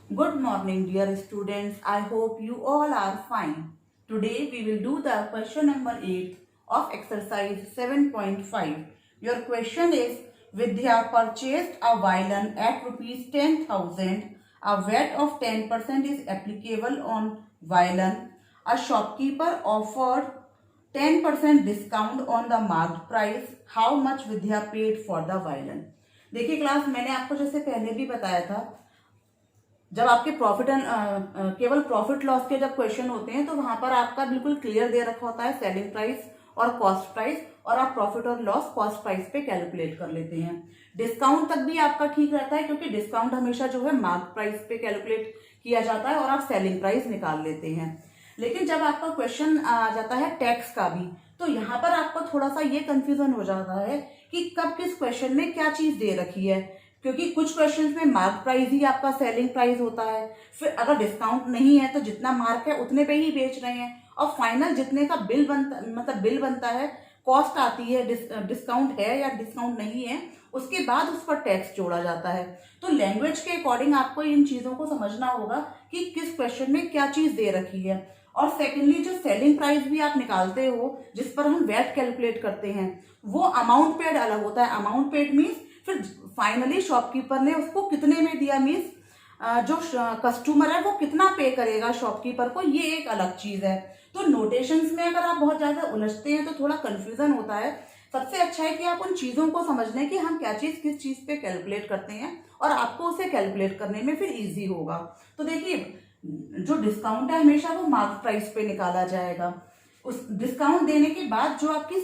Good morning, dear students. I hope you all are fine. Today we will do the question number 8 of exercise 7.5. Your question is Vidya purchased a violin at rupees 10,000. A VAT of 10% is applicable on violin. A shopkeeper offered 10% discount on the marked price. How much Vidya paid for the violin? देखिए class, मैंने आपको जैसे पहले भी बताया था, जब आपके प्रॉफिट एंड केवल प्रॉफिट लॉस के जब क्वेश्चन होते हैं तो वहां पर आपका बिल्कुल क्लियर दे रखा होता है सेलिंग प्राइस और कॉस्ट प्राइस, और आप प्रॉफिट और लॉस कॉस्ट प्राइस पे कैलकुलेट कर लेते हैं। डिस्काउंट तक भी आपका ठीक रहता है, क्योंकि डिस्काउंट हमेशा जो है मार्क प्राइस पे कैलकुलेट किया जाता है और आप सेलिंग प्राइस निकाल लेते हैं। लेकिन जब आपका क्वेश्चन आ जाता है टैक्स का भी, तो यहाँ पर आपको थोड़ा सा ये कंफ्यूजन हो जाता है कि कब किस क्वेश्चन में क्या चीज दे रखी है, क्योंकि कुछ क्वेश्चंस में मार्क प्राइस ही आपका सेलिंग प्राइस होता है। फिर अगर डिस्काउंट नहीं है तो जितना मार्क है उतने पे ही बेच रहे हैं, और फाइनल जितने का बिल बनता है, कॉस्ट आती है, डिस्काउंट है या डिस्काउंट नहीं है, उसके बाद उस पर टैक्स जोड़ा जाता है। तो लैंग्वेज के अकॉर्डिंग आपको इन चीजों को समझना होगा कि किस क्वेश्चन में क्या चीज दे रखी है। और सेकेंडली, जो सेलिंग प्राइस भी आप निकालते हो जिस पर हम वैट कैलकुलेट करते हैं, वो अमाउंट पेड अलग होता है। अमाउंट पेड मीन्स फिर फाइनली शॉपकीपर ने उसको कितने में दिया, मीन्स जो कस्टमर है वो कितना पे करेगा शॉपकीपर को, ये एक अलग चीज है। तो नोटेशंस में अगर आप बहुत ज्यादा उलझते हैं तो थोड़ा कंफ्यूजन होता है। सबसे अच्छा है कि आप उन चीजों को समझ लें कि हम क्या चीज किस चीज पे कैलकुलेट करते हैं, और आपको उसे कैलकुलेट करने में फिर इजी होगा। तो देखिए, जो डिस्काउंट है हमेशा वो मार्क प्राइस पे निकाला जाएगा। उस डिस्काउंट देने के बाद जो आपकी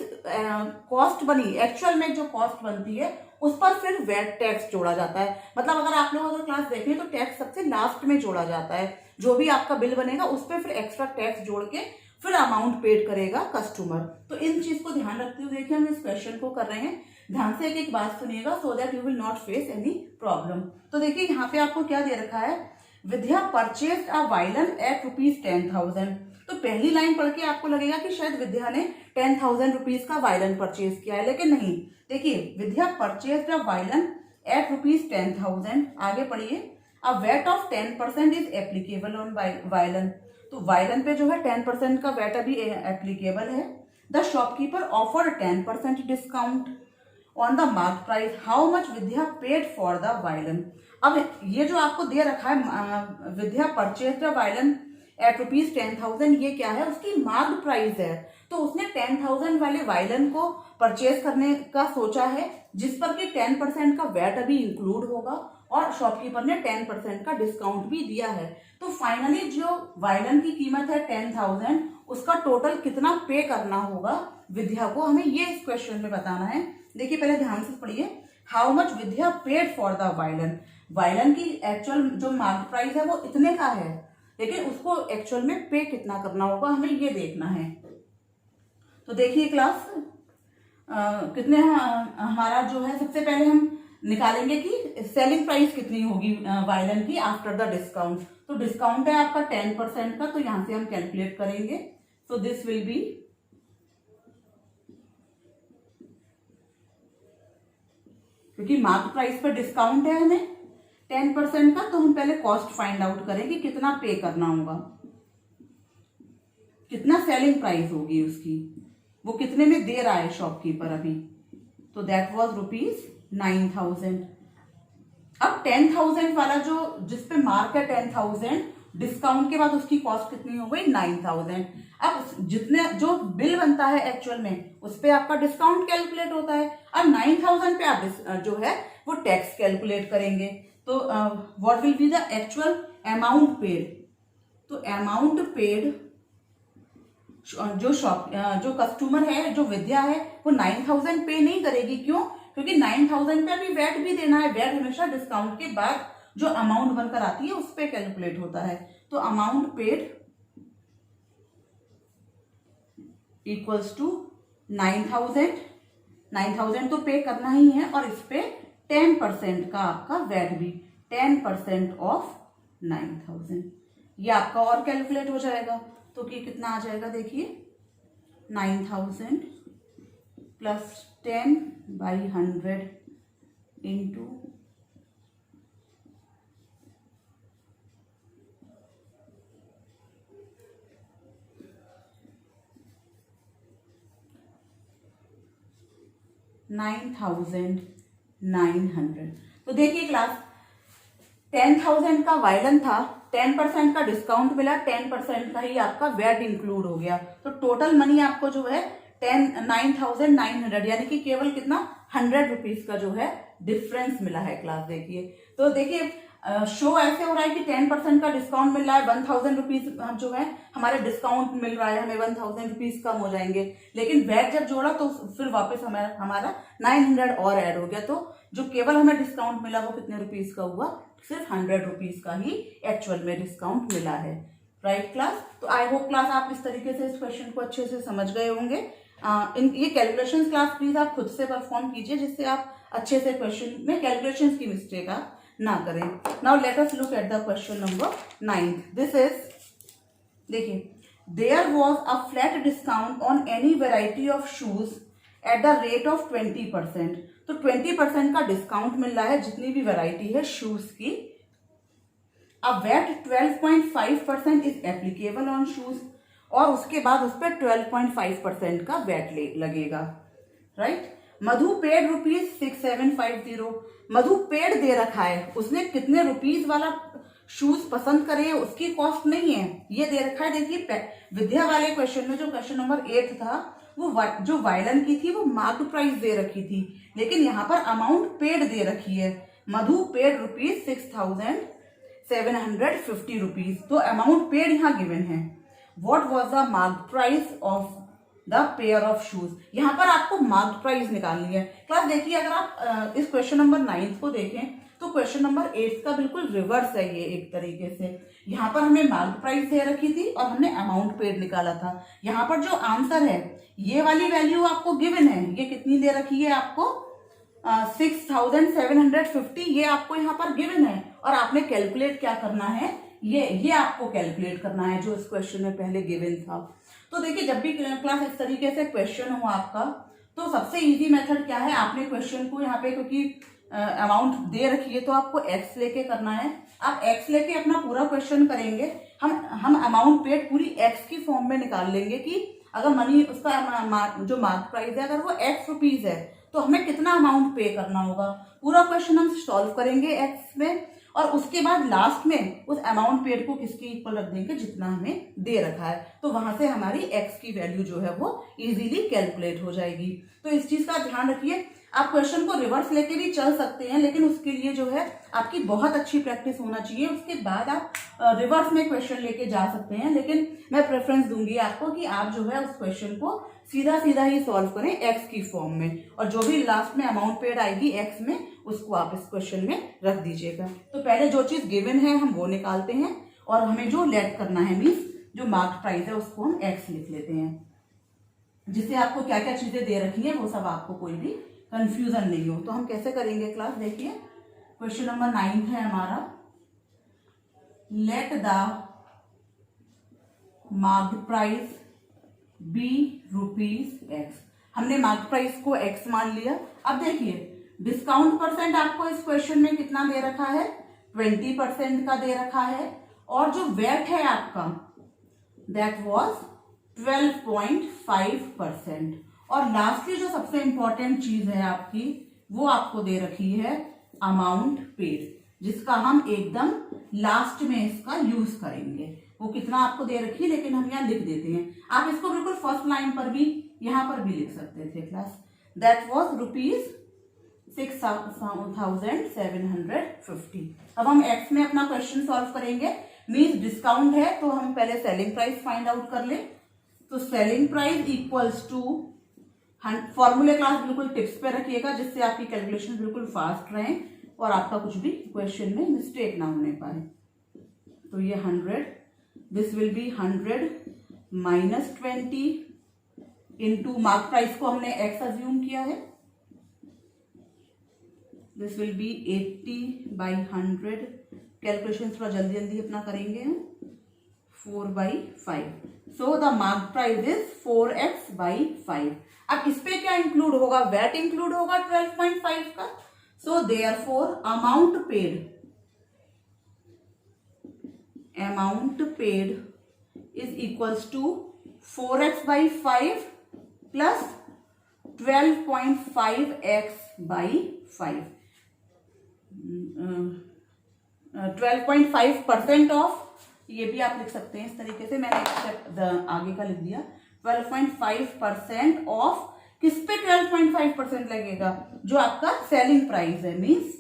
कॉस्ट बनी, एक्चुअल में जो कॉस्ट बनती है, उस पर फिर वैट टैक्स जोड़ा जाता है। मतलब अगर आप लोग अगर क्लास देखें तो टैक्स सबसे लास्ट में जोड़ा जाता है। जो भी आपका बिल बनेगा उस पर फिर एक्स्ट्रा टैक्स जोड़ के फिर अमाउंट पेड करेगा कस्टमर। तो इन चीज को ध्यान रखते हुए देखिए हम इस क्वेश्चन को कर रहे हैं। ध्यान से एक एक बात सुनिएगा, so that you will not face any problem. तो देखिए यहाँ पे आपको क्या दे रखा है, विद्या purchased a violin at rupees 10,000। तो पहली लाइन पढ़ के आपको लगेगा कि शायद विद्या ने 10,000 रुपीज का वायलन परचेज किया है, लेकिन नहीं। देखिए, Vidya purchased a violin at rupees 10,000। आगे पढ़िए, a VAT of 10% is applicable on violin. तो वायलन पे जो है 10% का वैट अभी एप्लीकेबल है। The shopkeeper offered 10% discount on the mark price. How much Vidya paid for the violin. अब ये जो आपको दे रखा है, Vidya purchase the violin at rupees 10,000, ये क्या है, उसकी मार्क प्राइस है। तो उसने 10,000 वाले वायलन को परचेज करने का सोचा है, जिस पर कि 10% का वैट अभी इंक्लूड होगा, और शॉपकीपर ने 10% का डिस्काउंट भी दिया है। तो फाइनली जो वायलन की कीमत है 10,000, उसका टोटल कितना पे करना होगा विद्या को, हमें ये इस क्वेश्चन में बताना है। देखिए पहले ध्यान से पढ़िए, how much Vidya paid for the violin. Violin की एक्चुअल जो मार्केट प्राइस है वो इतने का है, लेकिन उसको एक्चुअल में पे कितना करना होगा हमें ये देखना है। तो देखिए क्लास, कितने हमारा जो है, सबसे पहले हम निकालेंगे कि सेलिंग प्राइस कितनी होगी वायलन की आफ्टर द डिस्काउंट। तो डिस्काउंट है आपका 10% का, तो यहां से हम कैलकुलेट करेंगे। सो दिस विल बी, क्योंकि मार्केट प्राइस पर डिस्काउंट है हमें 10% का, तो हम पहले कॉस्ट फाइंड आउट करें कि कितना पे करना होगा, कितना सेलिंग प्राइस होगी उसकी, वो कितने में दे रहा है शॉपकीपर अभी। तो दैट वाज रुपीज 9,000। अब 10,000 वाला जो जिस पे मार्क है 10,000, डिस्काउंट के बाद उसकी कॉस्ट कितनी हो गई 9,000। अब जितने जो बिल बनता है एक्चुअल में, उस पे आपका डिस्काउंट कैलकुलेट होता है। अब 9,000 पे आप जो है वो टैक्स कैलकुलेट करेंगे। तो what will be the actual amount paid. तो अमाउंट पेड, जो कस्टमर है, जो विद्या है, वो 9,000 पे नहीं करेगी। क्यों? क्योंकि 9,000 पे अभी वैट भी देना है। वैट हमेशा डिस्काउंट के बाद जो अमाउंट बनकर आती है उस पे कैलकुलेट होता है। तो अमाउंट पेड इक्वल्स टू 9,000। 9,000 तो पे करना ही है, और इस पे 10% का आपका वैट भी, 10% ऑफ 9,000, ये आपका और कैलकुलेट हो जाएगा। तो कि कितना आ जाएगा, देखिए 9,000 प्लस 10/100 इंटू 9,900। तो देखिए क्लास, 10,000 का वायलन था, 10% का डिस्काउंट मिला, 10% का ही आपका वैट इंक्लूड हो गया, तो टोटल मनी आपको जो है 9,900 यानी कि केवल कितना 100 रुपीज का जो है डिफरेंस मिला है क्लास। देखिए तो देखिए शो ऐसे हो रहा है कि 10% का डिस्काउंट मिल रहा है, 1,000 रुपीज जो है हमारे डिस्काउंट मिल रहा है, हमें 1,000 रुपीज कम हो जाएंगे, लेकिन वैट जब जोड़ा तो फिर वापस हमारा 900 और ऐड हो गया, तो जो केवल हमें डिस्काउंट मिला वो कितने रुपीज का हुआ, सिर्फ 100 रुपीज का ही एक्चुअल में डिस्काउंट मिला है। राइट क्लास, तो आई होप क्लास आप इस तरीके से इस क्वेश्चन को अच्छे से समझ गए होंगे। ये कैलकुलेशंस क्लास प्लीज आप खुद से परफॉर्म कीजिए, जिससे आप अच्छे से क्वेश्चन में कैलकुलेशंस की मिस्टेक आप ना करें। Now let us look at the question number 9। This is, देखिए, there was a flat discount on any variety of shoes at the rate of 20%। तो 20% का डिस्काउंट मिल रहा है जितनी भी वैरायटी है शूज की। अब VAT 12.5% is applicable on shoes, और उसके बाद उस पर 12.5% का वैट लगेगा। Right, Madhu paid ₹6750। Madhu paid दे रखा है, उसने कितने रुपीज वाला शूज पसंद करे उसकी कॉस्ट नहीं है, ये दे रखा है। देखिए विद्या वाले क्वेश्चन में जो क्वेश्चन नंबर 8 था, वो जो वायलन की थी वो मार्क प्राइस दे रखी थी, लेकिन यहाँ पर अमाउंट पेड दे रखी है। मधु पेड ₹6,750, तो अमाउंट पेड यहाँ गिवन है। What was the mark price of the pair of shoes, यहाँ पर आपको मार्क प्राइस निकालनी है। क्लास देखिए, अगर आप इस क्वेश्चन नंबर 9 को देखें तो क्वेश्चन नंबर 8 का बिल्कुल रिवर्स है ये एक तरीके से। यहाँ पर हमें मार्क प्राइस दे रखी थी और हमने अमाउंट पेड निकाला था। यहाँ पर जो आंसर है, ये वाली वैल्यू आपको गिवन है, ये कितनी दे रखी है आपको 6,750, ये आपको यहाँ पर गिवन है, और आपने कैलकुलेट क्या करना है, ये आपको कैलकुलेट करना है जो इस क्वेश्चन में पहले गिवन था। तो देखिए, जब भी क्लास इस तरीके से क्वेश्चन हो आपका, तो सबसे इजी मेथड क्या है, आपने क्वेश्चन को यहाँ पे क्योंकि अमाउंट दे रखी है तो आपको एक्स लेके करना है। आप एक्स लेके अपना पूरा क्वेश्चन करेंगे, हम अमाउंट पेड पूरी एक्स की फॉर्म में निकाल लेंगे कि अगर मनी उसका जो मार्क प्राइस है अगर वो एक्स रुपीज है तो हमें कितना अमाउंट पे करना होगा। पूरा क्वेश्चन हम सॉल्व करेंगे एक्स में, और उसके बाद लास्ट में उस अमाउंट पेड को किसके इक्वल रख देंगे जितना हमें दे रखा है, तो वहां से हमारी एक्स की वैल्यू जो है वो इजीली कैलकुलेट हो जाएगी। तो इस चीज का ध्यान रखिए। आप क्वेश्चन को रिवर्स लेके भी चल सकते हैं, लेकिन उसके लिए जो है आपकी बहुत अच्छी प्रैक्टिस होना चाहिए, उसके बाद आप रिवर्स में क्वेश्चन लेके जा सकते हैं। लेकिन मैं प्रेफरेंस दूंगी आपको कि आप जो है उस क्वेश्चन को सीधा सीधा ही सॉल्व करें एक्स की फॉर्म में, और जो भी लास्ट में अमाउंट पेड आएगी एक्स में उसको आप इस क्वेश्चन में रख दीजिएगा। तो पहले जो चीज गिवन है हम वो निकालते हैं, और हमें जो लेट करना है मीन्स जो मार्क प्राइस है उसको हम एक्स लिख लेते हैं, जिससे आपको क्या क्या चीजें दे रखी है वो सब आपको कोई भी कंफ्यूजन नहीं हो। तो हम कैसे करेंगे क्लास, देखिए क्वेश्चन नंबर 9 है हमारा, let the mark price be ₹X। हमने मार्क प्राइस को x मान लिया। अब देखिए डिस्काउंट परसेंट आपको इस क्वेश्चन में कितना दे रखा है, 20% का दे रखा है, और जो वेट है आपका दैट वाज 12.5%, और लास्टली जो सबसे इंपॉर्टेंट चीज है आपकी वो आपको दे रखी है अमाउंट पेड, जिसका हम एकदम लास्ट में इसका यूज करेंगे। वो कितना आपको दे रखी है लेकिन हम यहाँ लिख देते हैं, आप इसको बिल्कुल फर्स्ट लाइन पर भी यहाँ पर भी लिख सकते थे क्लास। That was ₹6,750। अब हम एक्स में अपना क्वेश्चन सॉल्व करेंगे, मीन्स डिस्काउंट है तो हम पहले सेलिंग प्राइस फाइंड आउट कर ले। तो सेलिंग प्राइस इक्वल्स टू, फॉर्मूले क्लास बिल्कुल टिप्स पे रखिएगा जिससे आपकी कैलकुलेशन बिल्कुल फास्ट रहे और आपका कुछ भी क्वेश्चन में मिस्टेक ना होने पाए। तो ये 100, this will be 100 minus 20 into mark price को हमने एक्स अज्यूम किया है, दिस विल बी 80/100। कैलकुलेशन थोड़ा जल्दी जल्दी अपना करेंगे हम, 4/5। So the mark price is 4x/5। अब इस पे क्या इंक्लूड होगा, वैट इंक्लूड होगा 12.5 का। So therefore amount paid is equals to 4x/5 plus 12.5x by 5, 12.5% off, ये भी आप लिख सकते हैं इस तरीके से, मैंने एक स्टेप आगे का लिख दिया। 12.5% ऑफ किस पे 12.5% लगेगा, जो आपका सेलिंग प्राइस है, मीन्स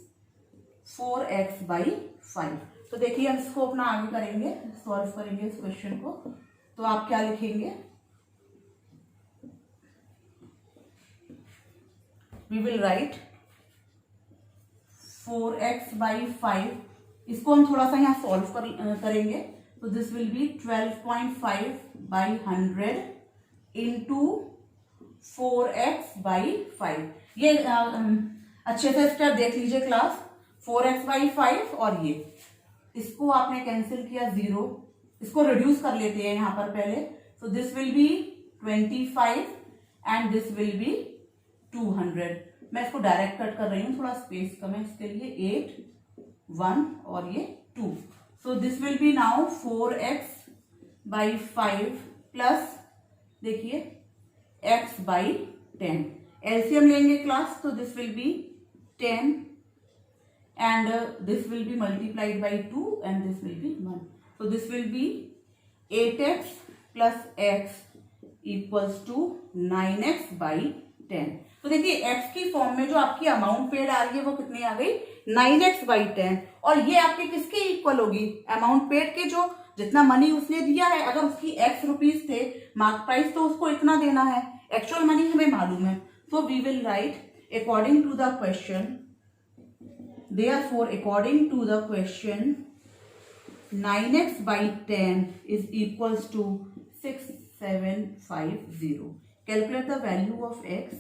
4x बाई 5। तो देखिए हम इसको अपना आगे करेंगे, सॉल्व करेंगे इस क्वेश्चन को। तो आप क्या लिखेंगे, we will right 4x by 5, इसको हम थोड़ा सा यहाँ सॉल्व करेंगे। तो this will be 12.5 by 100 into 4x by 5। ये अच्छे से स्टेप देख लीजिए क्लास, 4x बाई 5 और ये, इसको आपने कैंसिल किया 0, इसको रिड्यूस कर लेते हैं यहाँ पर पहले। So this will be 25 and this will be 200। मैं इसको डायरेक्ट कट कर रही हूँ, थोड़ा स्पेस कम है इसके लिए। 8 1 और ये 2। So this will be now 4x by 5 plus देखिए x बाई 10। एलसीएम लेंगे क्लास, तो this will be 10 and this will be multiplied by 2 and this will be 1. So this will be 8x plus x equals to 9x by 10. तो देखिए x की form में जो आपकी amount paid आ रही है वो कितनी आ गई, 9x by 10। और ये आपके किसके इक्वल होगी, अमाउंट पेड के, जो जितना मनी उसने दिया है, अगर उसकी x रुपीज थे मार्क प्राइस, तो उसको इतना देना है, एक्चुअल मनी हमें मालूम है। तो we will write according to the question, therefore according to the question 9x by 10 is equals to 6750. Calculate the value of x.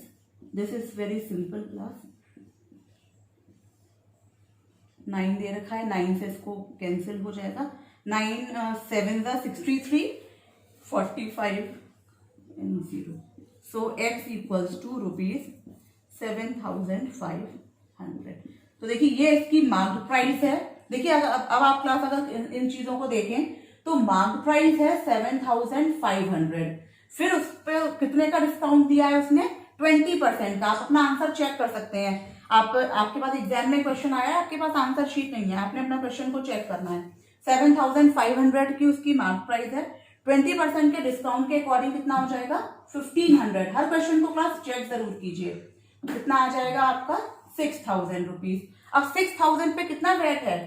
This is very simple class. 9 दे रखा है, 9 से इसको कैंसिल हो जाएगा। 9 7 63 45 and 0. So x equals to rupees 7500. तो देखिए ये इसकी मार्क प्राइस है। देखिए अब आप क्लास अगर इन चीजों को देखें तो मार्क प्राइस है 7500, फिर उस पर कितने का डिस्काउंट दिया है उसने, 20% का। आप अपना आंसर चेक कर सकते हैं। आपके पास एग्जाम में क्वेश्चन आया है, आपके पास आंसर शीट नहीं है, आपने अपना क्वेश्चन को चेक करना है। 7500 की उसकी मार्क प्राइस है, 20% के डिस्काउंट के अकॉर्डिंग कितना हो जाएगा, 1500। हर क्वेश्चन को क्लास चेक जरूर कीजिए। कितना आ जाएगा आपका, 6000 रुपीज। अब 6000 पे कितना वेट है,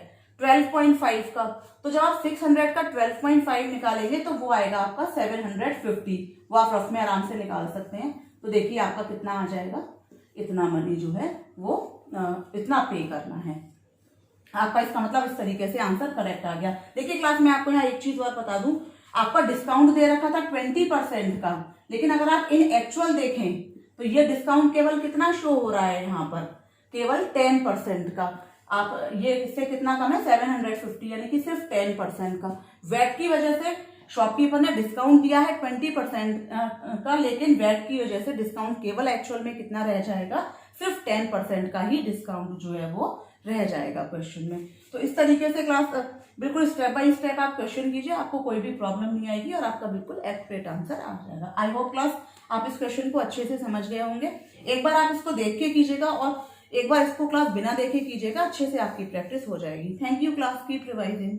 12.5 का। तो जब आप 600 का 12.5 निकालेंगे तो वो आएगा आपका 750। वो आप रफ में आराम से निकाल सकते हैं। तो देखिए आपका कितना आ जाएगा, इतना मनी जो है वो इतना पे करना है आपका। इसका मतलब इस तरीके से आंसर करेक्ट आ गया। देखिए क्लास में आपको यहाँ एक चीज और बता दूं, आपका डिस्काउंट दे रखा था 20% का, लेकिन अगर आप इन एक्चुअल देखें तो ये डिस्काउंट केवल कितना शो हो रहा है यहाँ पर, केवल 10% का। आप ये इससे कितना कम है, 750, यानी कि सिर्फ 10% का। वेट की वजह से शॉपकीपर ने डिस्काउंट दिया है 20% का, लेकिन वेट की वजह से डिस्काउंट केवल एक्चुअल में कितना रह जाएगा, सिर्फ 10% का ही डिस्काउंट जो है वो रह जाएगा क्वेश्चन में। तो इस तरीके से क्लास बिल्कुल स्टेप बाय स्टेप आप क्वेश्चन कीजिए, आपको कोई भी प्रॉब्लम नहीं आएगी और आपका बिल्कुल एक्यूरेट आंसर आ जाएगा। आई होप क्लास आप इस क्वेश्चन को अच्छे से समझ गए होंगे। एक बार आप इसको देख के कीजिएगा और एक बार इसको क्लास बिना देखे कीजिएगा, अच्छे से आपकी प्रैक्टिस हो जाएगी। Thank you class, keep revising.